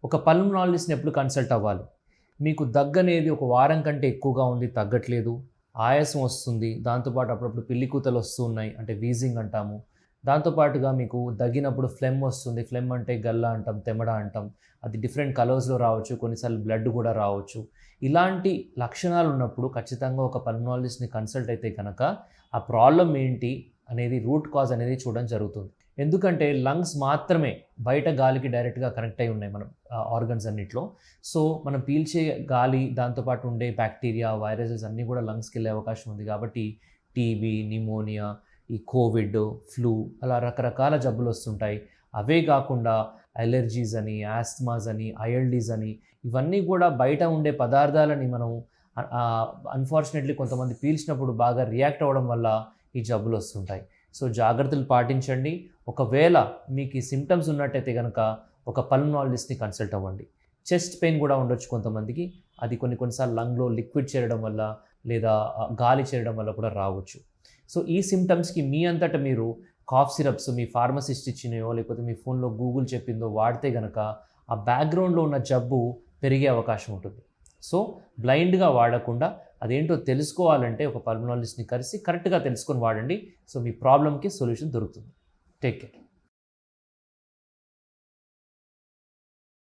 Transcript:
ఒక పల్మనాలజిస్ట్ని ఎప్పుడు కన్సల్ట్ అవ్వాలి? మీకు దగ్గనేది ఒక వారం కంటే ఎక్కువగా ఉంది, తగ్గట్లేదు, ఆయాసం వస్తుంది, దాంతోపాటు అప్పుడప్పుడు పిల్లికూతలు వస్తూ ఉన్నాయి, అంటే వీజింగ్ అంటాము. దాంతోపాటుగా మీకు దగ్గినప్పుడు ఫ్లెమ్ వస్తుంది, ఫ్లెమ్ అంటే గల్ల అంటాం, తెమడ అంటాం. అది డిఫరెంట్ కలర్స్లో రావచ్చు, కొన్నిసార్లు బ్లడ్ కూడా రావచ్చు. ఇలాంటి లక్షణాలు ఉన్నప్పుడు ఖచ్చితంగా ఒక పల్మనాలజిస్ట్ని కన్సల్ట్ అయితే కనుక ఆ ప్రాబ్లం ఏంటి అనేది, రూట్ కాజ్ అనేది చూడడం జరుగుతుంది. ఎందుకంటే లంగ్స్ మాత్రమే బయట గాలికి డైరెక్ట్గా కనెక్ట్ అయి ఉన్నాయి మన ఆర్గన్స్ అన్నిట్లో. సో మనం పీల్చే గాలి, దాంతోపాటు ఉండే బ్యాక్టీరియా, వైరసెస్ అన్నీ కూడా లంగ్స్కి వెళ్ళే అవకాశం ఉంది. కాబట్టి టీబీ, నిమోనియా, ఈ కోవిడ్, ఫ్లూ అలా రకరకాల జబ్బులు వస్తుంటాయి. అవే కాకుండా అలెర్జీస్ అని, ఆస్త్మాస్ అని, ఐఎల్డీస్ అని, ఇవన్నీ కూడా బయట ఉండే పదార్థాలని మనం అన్ఫార్చునేట్లీ కొంతమంది పీల్చినప్పుడు బాగా రియాక్ట్ అవ్వడం వల్ల ఈ జబ్బులు వస్తుంటాయి. సో జాగ్రత్తలు పాటించండి. ఒకవేళ మీకు ఈ సిమ్టమ్స్ ఉన్నట్టయితే కనుక ఒక పల్మనాలజిస్ట్ని కన్సల్ట్ అవ్వండి. చెస్ట్ పెయిన్ కూడా ఉండొచ్చు కొంతమందికి. అది కొన్నిసార్లు లంగ్లో లిక్విడ్ చేరడం వల్ల లేదా గాలి చేరడం వల్ల కూడా రావచ్చు. సో ఈ సిమ్టమ్స్కి మీ అంతటా మీరు కాఫ్ సిరప్స్ మీ ఫార్మసిస్ట్ ఇచ్చినయో లేకపోతే మీ ఫోన్లో గూగుల్ చెప్పిందో వాడితే కనుక ఆ బ్యాక్గ్రౌండ్లో ఉన్న జబ్బు పెరిగే అవకాశం ఉంటుంది. సో బ్లైండ్గా వాడకుండా అదేంటో తెలుసుకోవాలంటే ఒక పల్మనాలజిస్ట్ని కలిసి కరెక్ట్గా తెలుసుకొని వాడండి. సో మీ ప్రాబ్లమ్కి సొల్యూషన్ దొరుకుతుంది. Take care.